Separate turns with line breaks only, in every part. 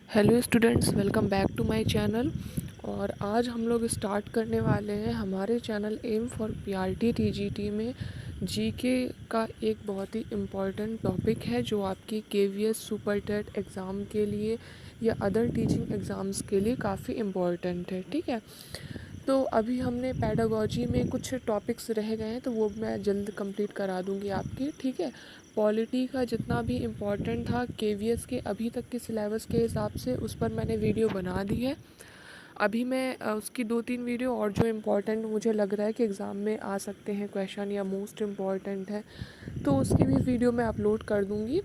Hello students, welcome back to my channel. और आज हम लोग स्टार्ट करने वाले हैं हमारे channel M for PRT TGT में जीके का एक बहुत ही इम्पॉर्टेंट टॉपिक है जो आपकी केवीएस सुपर टेट एग्ज़ाम के लिए या अदर टीचिंग एग्ज़ाम्स के लिए काफ़ी इम्पॉर्टेंट है। ठीक है, तो अभी हमने पेडागोजी में कुछ टॉपिक्स रह गए हैं तो वो मैं जल्द कंप्लीट करा दूंगी आपकी। ठीक है, पॉलिटी का जितना भी इम्पोर्टेंट था केवीएस के अभी तक के सिलेबस के हिसाब से उस पर मैंने वीडियो बना दी है। अभी मैं उसकी 2-3 वीडियो और जो इम्पोर्टेंट मुझे लग रहा है कि एग्ज़ाम में आ सकते हैं क्वेश्चन या मोस्ट इम्पॉर्टेंट है तो उसकी भी वीडियो मैं अपलोड कर दूँगी।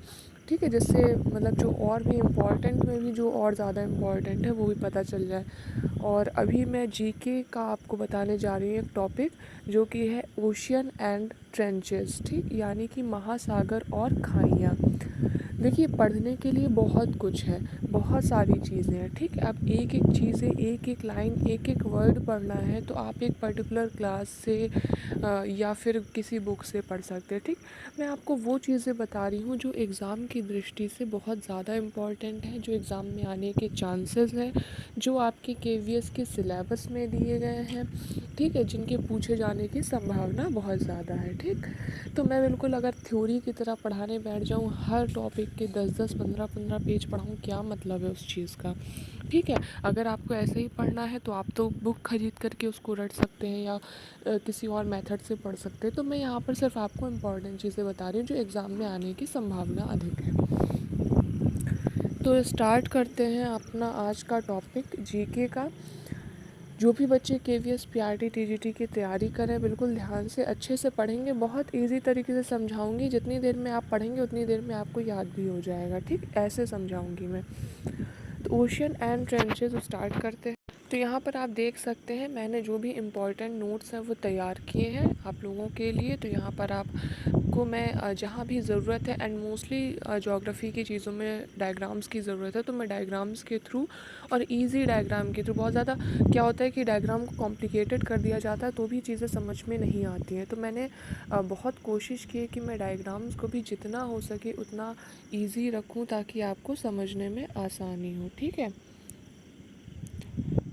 ठीक है, जिससे मतलब जो और भी इम्पॉर्टेंट में भी जो और ज़्यादा इम्पॉर्टेंट है वो भी पता चल जाए। और अभी मैं जीके का आपको बताने जा रही हूँ एक टॉपिक जो कि है ओशियन एंड ट्रेंचेस। ठीक, यानी कि महासागर और खाइयाँ। देखिए, पढ़ने के लिए बहुत कुछ है, बहुत सारी चीज़ें हैं। ठीक है, अब एक एक चीज़ें, एक एक लाइन, एक एक वर्ड पढ़ना है तो आप एक पर्टिकुलर क्लास से या फिर किसी बुक से पढ़ सकते हैं। ठीक, मैं आपको वो चीज़ें बता रही हूँ जो एग्ज़ाम की दृष्टि से बहुत ज़्यादा इम्पॉर्टेंट है, जो एग्ज़ाम में आने के चांसेस हैं, जो आपके केवीएस के सिलेबस में दिए गए हैं। ठीक है, जिनके पूछे जाने की संभावना बहुत ज़्यादा है। ठीक, तो मैं बिल्कुल अगर थ्योरी की तरह पढ़ाने बैठ जाऊँ, हर टॉपिक के 10-10, 15-15 पेज पढ़ाऊँ, क्या मतलब है उस चीज़ का। ठीक है, अगर आपको ऐसे ही पढ़ना है तो आप तो बुक खरीद करके उसको रट सकते हैं या किसी और मेथड से पढ़ सकते हैं। तो मैं यहाँ पर सिर्फ आपको इम्पॉर्टेंट चीज़ें बता रही हूँ जो एग्ज़ाम में आने की संभावना अधिक है। तो स्टार्ट करते हैं अपना आज का टॉपिक जीके का। जो भी बच्चे केवीएस पीआरटी टीजीटी की तैयारी करें, बिल्कुल ध्यान से अच्छे से पढ़ेंगे। बहुत इजी तरीके से समझाऊंगी, जितनी देर में आप पढ़ेंगे उतनी देर में आपको याद भी हो जाएगा। ठीक, ऐसे समझाऊंगी मैं। तो ओशियन एंड ट्रेंचेस स्टार्ट करते हैं। तो यहाँ पर आप देख सकते हैं मैंने जो भी इम्पोर्टेंट नोट्स हैं वो तैयार किए हैं आप लोगों के लिए। तो यहाँ पर आपको मैं जहाँ भी ज़रूरत है, एंड मोस्टली ज्योग्राफी की चीज़ों में डायग्राम्स की ज़रूरत है, तो मैं डायग्राम्स के थ्रू और इजी डायग्राम के थ्रू, बहुत ज़्यादा क्या होता है कि डायग्राम को कॉम्प्लिकेटेड कर दिया जाता है तो भी चीज़ें समझ में नहीं आती हैं। तो मैंने बहुत कोशिश की है कि मैं डायग्राम्स को भी जितना हो सके उतना ईजी रखूँ ताकि आपको समझने में आसानी हो। ठीक है,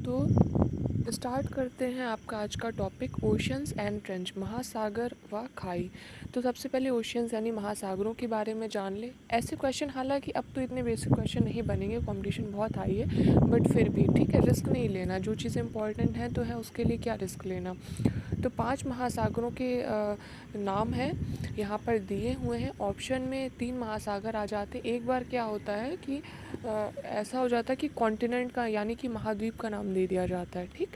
तो स्टार्ट करते हैं आपका आज का टॉपिक ओशियंस एंड ट्रेंच, महासागर व खाई। तो सबसे पहले ओशियंस यानी महासागरों के बारे में जान ले। ऐसे क्वेश्चन, हालांकि अब तो इतने बेसिक क्वेश्चन नहीं बनेंगे, कंपटीशन बहुत हाई है, बट फिर भी ठीक है, रिस्क नहीं लेना। जो चीज़ें इंपॉर्टेंट हैं तो है, उसके लिए क्या रिस्क लेना। तो 5 महासागरों के नाम हैं यहाँ पर दिए हुए हैं। ऑप्शन में 3 महासागर आ जाते। एक बार क्या होता है कि ऐसा हो जाता है कि कॉन्टिनेंट का यानी कि महाद्वीप का नाम दे दिया जाता है। ठीक,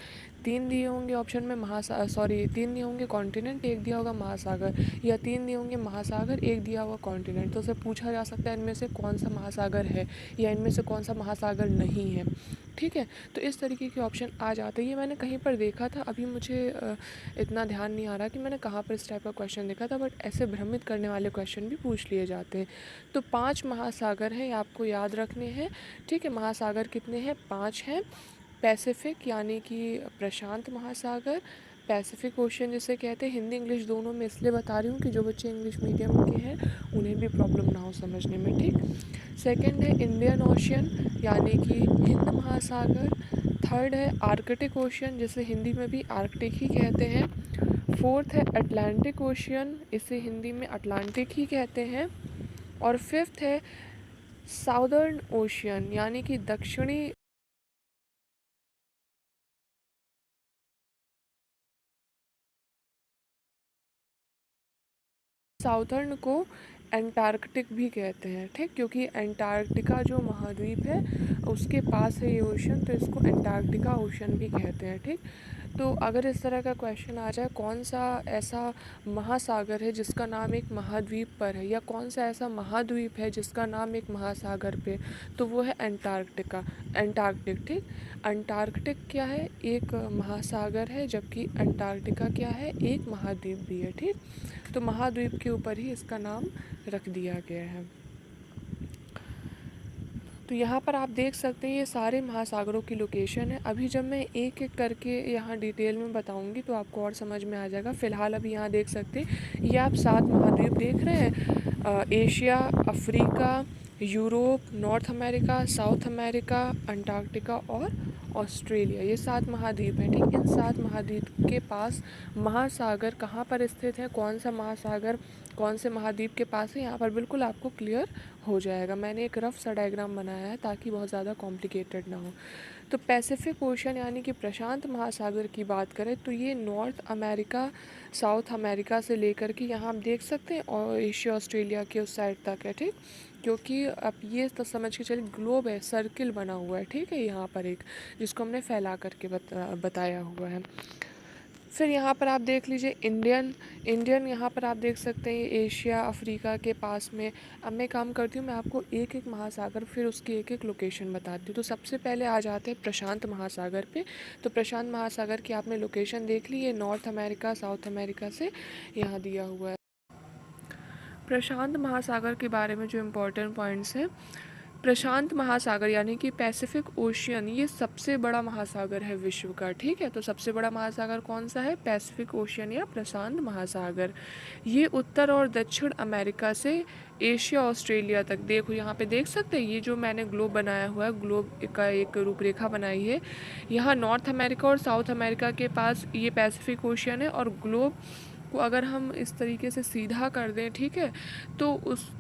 3 दिए होंगे ऑप्शन में 3 दिए होंगे कॉन्टिनेंट, 1 दिया होगा महासागर, या 3 दिए होंगे महासागर, 1 दिया हुआ कॉन्टिनेंट। तो उसे पूछा जा सकता है इनमें से कौन सा महासागर है या इनमें से कौन सा महासागर नहीं है। ठीक है, तो इस तरीके के ऑप्शन आ जाते हैं। ये मैंने कहीं पर देखा था, अभी मुझे इतना ध्यान नहीं आ रहा कि मैंने कहाँ पर इस टाइप का क्वेश्चन देखा था, बट ऐसे भ्रमित करने वाले क्वेश्चन भी पूछ लिए जाते हैं। तो 5 महासागर हैं, ये आपको याद रखने हैं। ठीक है, महासागर कितने हैं? 5 हैं। पैसिफिक यानी कि प्रशांत महासागर, पैसिफिक ओशन जिसे कहते हैं। हिंदी इंग्लिश दोनों में इसलिए बता रही हूँ कि जो बच्चे इंग्लिश मीडियम के हैं उन्हें भी प्रॉब्लम ना हो समझने में। ठीक, सेकंड है इंडियन ओशन यानी कि हिंद महासागर। थर्ड है आर्कटिक ओशन, जिसे हिंदी में भी आर्कटिक ही कहते हैं। फोर्थ है अटलांटिक ओशियन, इसे हिंदी में अटलांटिक ही कहते हैं। और फिफ्थ है साउदर्न ओशियन यानी कि दक्षिणी। साउदर्न को एंटार्कटिक भी कहते हैं। ठीक, क्योंकि एंटार्क्टिका जो महाद्वीप है उसके पास है ये ओशन, तो इसको एंटार्क्टिका ओशन भी कहते हैं। ठीक, तो अगर इस तरह का क्वेश्चन आ जाए कौन सा ऐसा महासागर है जिसका नाम एक महाद्वीप पर है, या कौन सा ऐसा महाद्वीप है जिसका नाम एक महासागर पे, तो वो है एंटार्क्टिका, एंटार्क्टिक। ठीक, अंटार्कटिक क्या है? एक महासागर है, जबकि अंटार्कटिका क्या है? एक महाद्वीप भी है। ठीक, तो महाद्वीप के ऊपर ही इसका नाम रख दिया गया है। तो यहाँ पर आप देख सकते हैं ये सारे महासागरों की लोकेशन है। अभी जब मैं एक एक करके यहाँ डिटेल में बताऊँगी तो आपको और समझ में आ जाएगा। फ़िलहाल अभी यहाँ देख सकते हैं ये आप 7 महाद्वीप देख रहे हैं, Asia, Africa, Europe, north America, south America, Antarctica और ऑस्ट्रेलिया, ये 7 महाद्वीप हैं। ठीक, इन 7 महाद्वीप के पास महासागर कहाँ पर स्थित है, कौन सा महासागर कौन से महाद्वीप के पास है, यहाँ पर बिल्कुल आपको क्लियर हो जाएगा। मैंने एक रफ सा डायग्राम बनाया है ताकि बहुत ज़्यादा कॉम्प्लिकेटेड ना हो। तो पैसिफिक ओशन यानी कि प्रशांत महासागर की बात करें तो ये नॉर्थ अमेरिका, साउथ अमेरिका से लेकर के यहाँ आप देख सकते हैं और एशिया ऑस्ट्रेलिया के उस साइड तक है। ठीक, क्योंकि अब ये तो समझ के चलिए ग्लोब है, सर्किल बना हुआ है। ठीक है, यहाँ पर एक जिसको हमने फैला करके बताया हुआ है। फिर यहाँ पर आप देख लीजिए इंडियन यहाँ पर आप देख सकते हैं एशिया अफ्रीका के पास में। अब मैं काम करती हूँ, मैं आपको एक एक महासागर फिर उसकी एक एक लोकेशन बताती हूँ। तो सबसे पहले आ जाते हैं प्रशांत महासागर पे। तो प्रशांत महासागर की आपने लोकेशन देख ली, ये नॉर्थ अमेरिका साउथ अमेरिका से यहाँ दिया हुआ है। प्रशांत महासागर के बारे में जो इम्पोर्टेंट पॉइंट्स हैं, प्रशांत महासागर यानी कि पैसिफिक ओशियन, ये सबसे बड़ा महासागर है विश्व का। ठीक है, तो सबसे बड़ा महासागर कौन सा है, पैसिफिक ओशियन या प्रशांत महासागर। ये उत्तर और दक्षिण अमेरिका से एशिया ऑस्ट्रेलिया तक, देखो यहाँ पे देख सकते हैं, ये जो मैंने ग्लोब बनाया हुआ है, ग्लोब का एक रूपरेखा बनाई है। यहाँ नॉर्थ अमेरिका और साउथ अमेरिका के पास ये पैसिफिक ओशियन है, और ग्लोब को अगर हम इस तरीके से सीधा कर दें, ठीक है, तो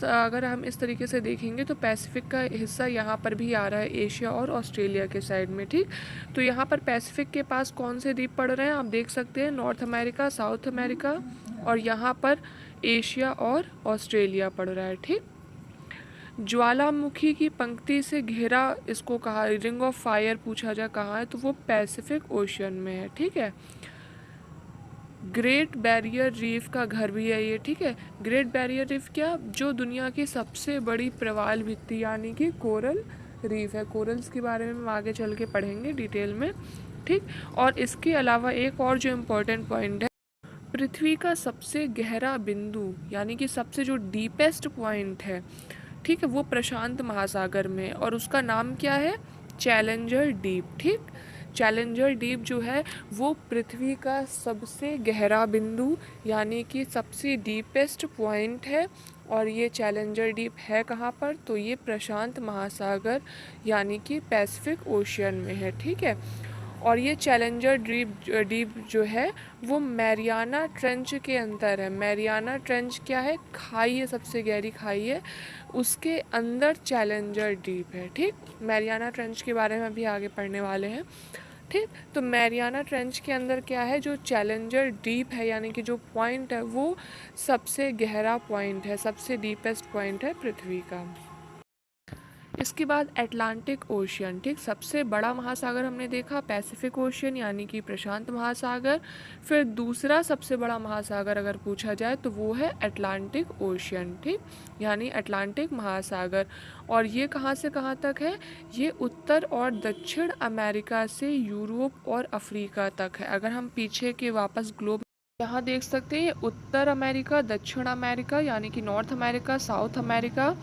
अगर हम इस तरीके से देखेंगे तो पैसिफिक का हिस्सा यहाँ पर भी आ रहा है, एशिया और ऑस्ट्रेलिया के साइड में। ठीक, तो यहाँ पर पैसिफिक के पास कौन से द्वीप पड़ रहे हैं आप देख सकते हैं, नॉर्थ अमेरिका, साउथ अमेरिका, और यहाँ पर एशिया और ऑस्ट्रेलिया पड़ रहा है। ठीक, ज्वालामुखी की पंक्ति से घिरा इसको कहा, रिंग ऑफ फायर पूछा जाए कहाँ है, तो वो पैसिफिक ओशियन में है। ठीक है, ग्रेट बैरियर रीफ का घर भी है ये। ठीक है, ग्रेट बैरियर रीफ क्या, जो दुनिया की सबसे बड़ी प्रवाल भित्ति यानी कि कोरल रीफ है। कोरल्स के बारे में हम आगे चल के पढ़ेंगे डिटेल में। ठीक, और इसके अलावा एक और जो इम्पोर्टेंट पॉइंट है, पृथ्वी का सबसे गहरा बिंदु यानी कि सबसे जो डीपेस्ट पॉइंट है, ठीक है, वो प्रशांत महासागर में, और उसका नाम क्या है, चैलेंजर डीप। ठीक, चैलेंजर डीप जो है वो पृथ्वी का सबसे गहरा बिंदु यानी कि सबसे डीपेस्ट पॉइंट है, और ये चैलेंजर डीप है कहाँ पर, तो ये प्रशांत महासागर यानी कि पैसिफिक ओशियन में है। ठीक है, और ये चैलेंजर डीप जो है वो मैरियाना ट्रेंच के अंदर है। मैरियाना ट्रेंच क्या है, खाई है, सबसे गहरी खाई है, उसके अंदर चैलेंजर डीप है। ठीक, मैरियाना ट्रेंच के बारे में अभी आगे पढ़ने वाले हैं। ठीक, तो मैरियाना ट्रेंच के अंदर क्या है, जो चैलेंजर डीप है यानी कि जो पॉइंट है वो सबसे गहरा पॉइंट है, सबसे डीपेस्ट पॉइंट है पृथ्वी का। इसके बाद अटलांटिक ओशियन। ठीक, सबसे बड़ा महासागर हमने देखा पैसिफिक ओशियन यानी कि प्रशांत महासागर। फिर दूसरा सबसे बड़ा महासागर अगर पूछा जाए तो वो है अटलांटिक ओशियन। ठीक, यानी अटलांटिक महासागर, और ये कहाँ से कहाँ तक है, ये उत्तर और दक्षिण अमेरिका से यूरोप और अफ्रीका तक है। अगर हम पीछे के वापस ग्लोब यहाँ देख सकते हैं, उत्तर अमेरिका, दक्षिण अमेरिका यानी कि north America, south America,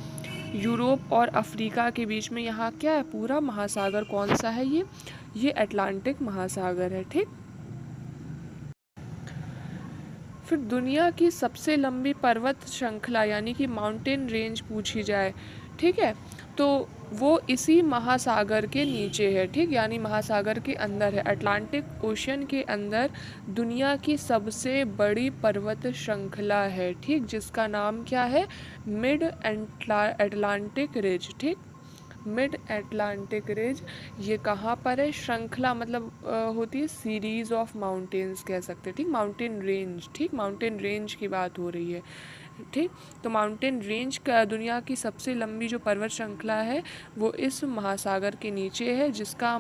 Europe और अफ्रीका के बीच में यहाँ क्या है, पूरा महासागर कौन सा है, ये अटलांटिक महासागर है। ठीक, फिर दुनिया की सबसे लंबी पर्वत श्रृंखला यानी कि माउंटेन रेंज पूछी जाए, ठीक है, तो वो इसी महासागर के नीचे है। ठीक, यानी महासागर के अंदर है, अटलांटिक ओशियन के अंदर दुनिया की सबसे बड़ी पर्वत श्रृंखला है। ठीक, जिसका नाम क्या है, मिड अटलांटिक रिज। ठीक, मिड अटलांटिक रिज, ये कहाँ पर है, श्रृंखला मतलब होती है सीरीज ऑफ माउंटेन्स कह सकते हैं। ठीक, माउंटेन रेंज, ठीक, माउंटेन रेंज की बात हो रही है। ठीक, तो माउंटेन रेंज का दुनिया की सबसे लंबी जो पर्वत श्रृंखला है वो इस महासागर के नीचे है, जिसका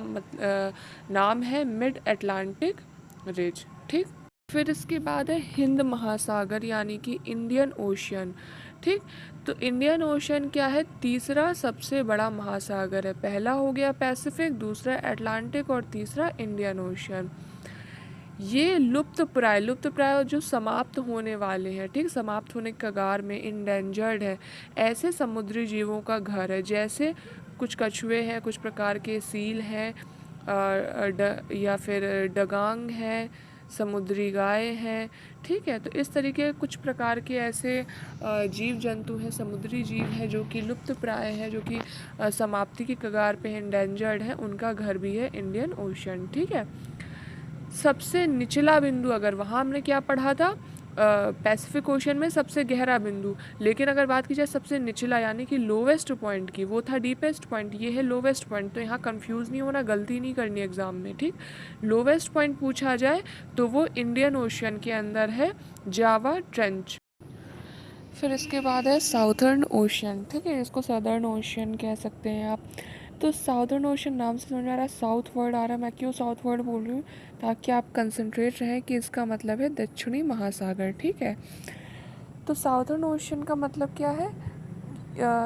नाम है मिड अटलांटिक रिज। ठीक, फिर इसके बाद है हिंद महासागर यानी कि इंडियन ओशियन। ठीक, तो इंडियन ओशियन क्या है, तीसरा सबसे बड़ा महासागर है। पहला हो गया पैसिफिक, दूसरा अटलांटिक और तीसरा इंडियन ओशियन। ये लुप्त प्राय जो समाप्त होने वाले हैं, ठीक, समाप्त होने के कगार में, इंडेंजर्ड है, ऐसे समुद्री जीवों का घर है। जैसे कुछ कछुए हैं, कुछ प्रकार के सील हैं, या फिर डगांग हैं, समुद्री गाय हैं, ठीक है। तो इस तरीके के कुछ प्रकार के ऐसे जीव जंतु हैं, समुद्री जीव हैं जो कि लुप्त प्राय हैं, जो कि समाप्ति की कगार पे हैं, इंडेंजर्ड हैं, उनका घर भी है इंडियन ओशन, ठीक है। सबसे निचला बिंदु, अगर वहाँ हमने क्या पढ़ा था, पैसिफिक ओशन में सबसे गहरा बिंदु, लेकिन अगर बात की जाए सबसे निचला यानी कि लोवेस्ट पॉइंट की, वो था डीपेस्ट पॉइंट, ये है लोवेस्ट पॉइंट। तो यहाँ कंफ्यूज नहीं होना, गलती नहीं करनी एग्जाम में, ठीक। लोवेस्ट पॉइंट पूछा जाए तो वो इंडियन ओशन के अंदर है, जावा ट्रेंच। फिर इसके बाद है साउथर्न ओशन, ठीक है, इसको सदर्न ओशन कह सकते हैं आप। तो साउदर्न ओशन नाम से समझ आ रहा है, साउथ वर्ड आ रहा है। मैं क्यों साउथ वर्ड बोल रही हूँ, ताकि आप कंसंट्रेट रहें कि इसका मतलब है दक्षिणी महासागर, ठीक है। तो साउदर्न ओशन का मतलब क्या है,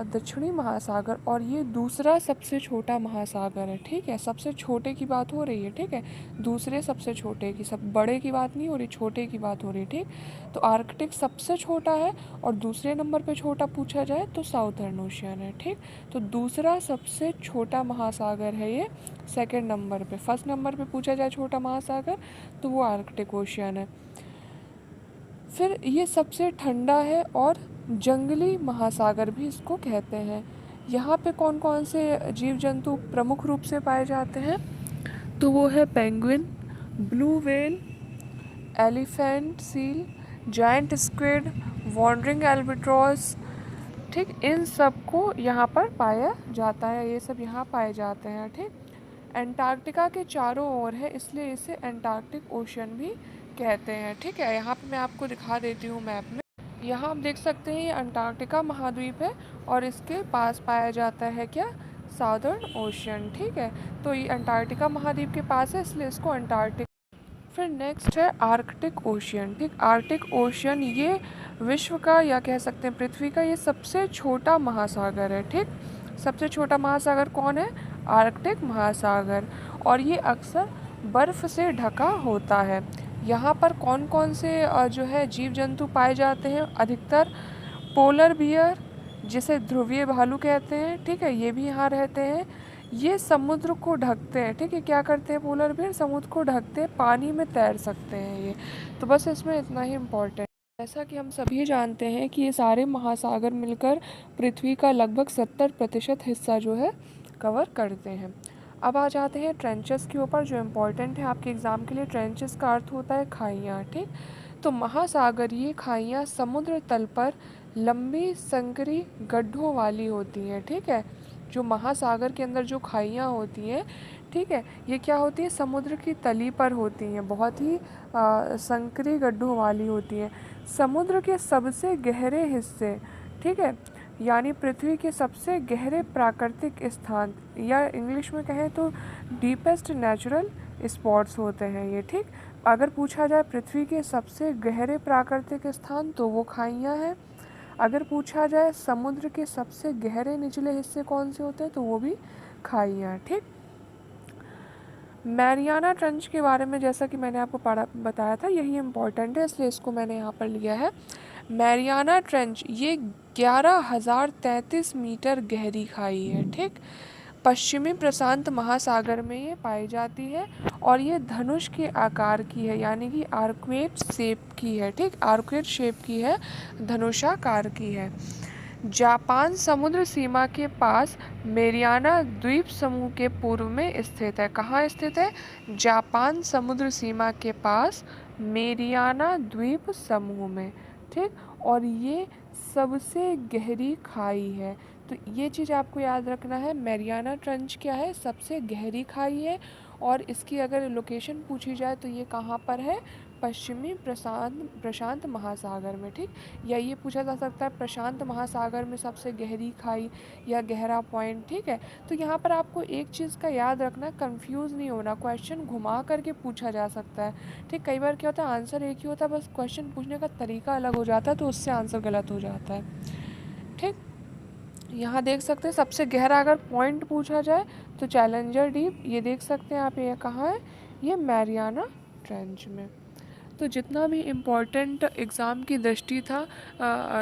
दक्षिणी महासागर, और ये दूसरा सबसे छोटा महासागर है, ठीक है। सबसे छोटे की बात हो रही है, ठीक है, दूसरे सबसे छोटे की, सब बड़े की बात नहीं हो रही, छोटे की बात हो रही है, ठीक। तो आर्कटिक सबसे छोटा है, और दूसरे नंबर पे छोटा पूछा जाए तो साउथर्न ओशियन है, ठीक। तो दूसरा सबसे छोटा महासागर है ये सेकंड नंबर पे। फर्स्ट नंबर पे पूछा जाए छोटा महासागर तो वो आर्कटिक ओशियन है। फिर ये सबसे ठंडा है और जंगली महासागर भी इसको कहते हैं। यहाँ पे कौन कौन से जीव जंतु प्रमुख रूप से पाए जाते हैं, तो वो है penguin, blue whale, elephant seal, giant squid, wandering albatross, ठीक। इन सब को यहाँ पर पाया जाता है, ये सब यहाँ पाए जाते हैं, ठीक। एंटार्क्टिका के चारों ओर है, इसलिए इसे एंटार्क्टिक ओशन भी कहते हैं, ठीक है। यहाँ पे मैं आपको दिखा देती हूँ मैप में। यहाँ आप देख सकते हैं ये अंटार्कटिका महाद्वीप है, और इसके पास पाया जाता है क्या, साउदर्न ओशन, ठीक है। तो ये अंटार्कटिका महाद्वीप के पास है, इसलिए इसको अंटार्कटिक। फिर नेक्स्ट है आर्कटिक ओशियन, ठीक। आर्कटिक ओशियन ये विश्व का, या कह सकते हैं पृथ्वी का, ये सबसे छोटा महासागर है, ठीक। सबसे छोटा महासागर कौन है, आर्कटिक महासागर, और ये अक्सर बर्फ़ से ढका होता है। यहाँ पर कौन कौन से जो है जीव जंतु पाए जाते हैं, अधिकतर पोलर बियर, जिसे ध्रुवीय भालू कहते हैं, ठीक है, ये भी यहाँ रहते हैं। ये समुद्र को ढकते हैं, ठीक है, क्या करते हैं पोलर बियर, समुद्र को ढकते हैं, पानी में तैर सकते हैं ये। तो बस इसमें इतना ही इम्पोर्टेंट। जैसा कि हम सभी जानते हैं कि ये सारे महासागर मिलकर पृथ्वी का लगभग 70% हिस्सा जो है कवर करते हैं। अब आ जाते हैं ट्रेंचेस के ऊपर, जो इम्पोर्टेंट है आपके एग्ज़ाम के लिए। ट्रेंचेस का अर्थ होता है खाइयाँ, ठीक। तो महासागरीय खाइयाँ समुद्र तल पर लंबी संकरी गड्ढों वाली होती हैं, ठीक है। जो महासागर के अंदर जो खाइयाँ होती हैं, ठीक है, ये क्या होती है, समुद्र की तली पर होती हैं, बहुत ही संकरी गड्ढों वाली होती हैं। समुद्र के सबसे गहरे हिस्से, ठीक है, यानी पृथ्वी के सबसे गहरे प्राकृतिक स्थान, या इंग्लिश में कहें तो डीपेस्ट नेचुरल स्पॉट्स होते हैं ये, ठीक। अगर पूछा जाए पृथ्वी के सबसे गहरे प्राकृतिक स्थान तो वो खाइयाँ हैं। अगर पूछा जाए समुद्र के सबसे गहरे निचले हिस्से कौन से होते हैं तो वो भी खाइयाँ, ठीक। मैरियाना ट्रेंच के बारे में जैसा कि मैंने आपको बताया था, यही इम्पोर्टेंट है, इसलिए इसको मैंने यहाँ पर लिया है। मैरियाना ट्रेंच ये 11,033 मीटर गहरी खाई है, ठीक। पश्चिमी प्रशांत महासागर में ये पाई जाती है, और ये धनुष के आकार की है, यानी कि आर्कुएट शेप की है, ठीक। आर्कुएट शेप की है, धनुषाकार की है। जापान समुद्र सीमा के पास मेरियाना द्वीप समूह के पूर्व में स्थित है। कहाँ स्थित है, जापान समुद्र सीमा के पास मेरियाना द्वीप समूह में, ठीक। और ये सबसे गहरी खाई है, तो ये चीज़ आपको याद रखना है। मैरियाना ट्रेंच क्या है, सबसे गहरी खाई है, और इसकी अगर लोकेशन पूछी जाए तो ये कहाँ पर है, पश्चिमी प्रशांत महासागर में, ठीक। या ये पूछा जा सकता है प्रशांत महासागर में सबसे गहरी खाई या गहरा पॉइंट, ठीक है। तो यहाँ पर आपको एक चीज़ का याद रखना, कंफ्यूज नहीं होना, क्वेश्चन घुमा करके पूछा जा सकता है, ठीक। कई बार क्या होता है आंसर एक ही होता है, बस क्वेश्चन पूछने का तरीका अलग हो जाता है, तो उससे आंसर गलत हो जाता है, ठीक। यहाँ देख सकते हैं सबसे गहरा अगर पॉइंट पूछा जाए तो चैलेंजर डीप, ये देख सकते हैं आप, ये कहाँ है, ये मैरियाना ट्रेंच में। तो जितना भी इम्पोर्टेंट एग्ज़ाम की दृष्टि था,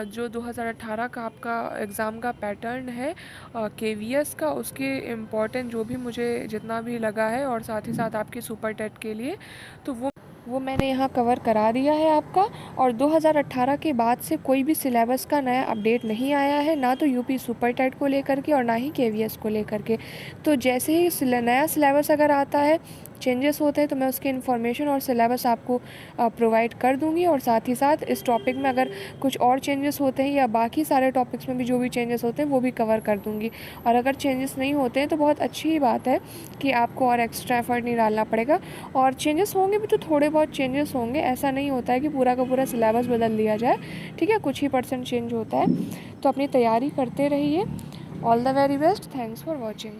जो 2018 का आपका एग्ज़ाम का पैटर्न है केवीएस का, उसके इम्पोर्टेंट जो भी मुझे जितना भी लगा है, और साथ ही साथ आपके सुपर टेट के लिए, तो वो वो मैंने यहाँ कवर करा दिया है आपका। और 2018 के बाद से कोई भी सिलेबस का नया अपडेट नहीं आया है, ना तो यूपी सुपर टेट को लेकर के और ना ही केवीएस को लेकर के। तो जैसे ही नया सिलेबस अगर आता है, चेंजेस होते हैं, तो मैं उसकी इन्फॉर्मेशन और सिलेबस आपको प्रोवाइड कर दूंगी। और साथ ही साथ इस टॉपिक में अगर कुछ और चेंजेस होते हैं या बाकी सारे टॉपिक्स में भी जो भी चेंजेस होते हैं वो भी कवर कर दूंगी। और अगर चेंजेस नहीं होते हैं तो बहुत अच्छी ही बात है कि आपको और एक्स्ट्रा एफर्ट नहीं डालना पड़ेगा। और चेंजेस होंगे भी तो थोड़े बहुत चेंजेस होंगे, ऐसा नहीं होता है कि पूरा का पूरा सिलेबस बदल दिया जाए, ठीक है, कुछ ही % चेंज होता है। तो अपनी तैयारी करते रहिए। All the very best, thanks for watching.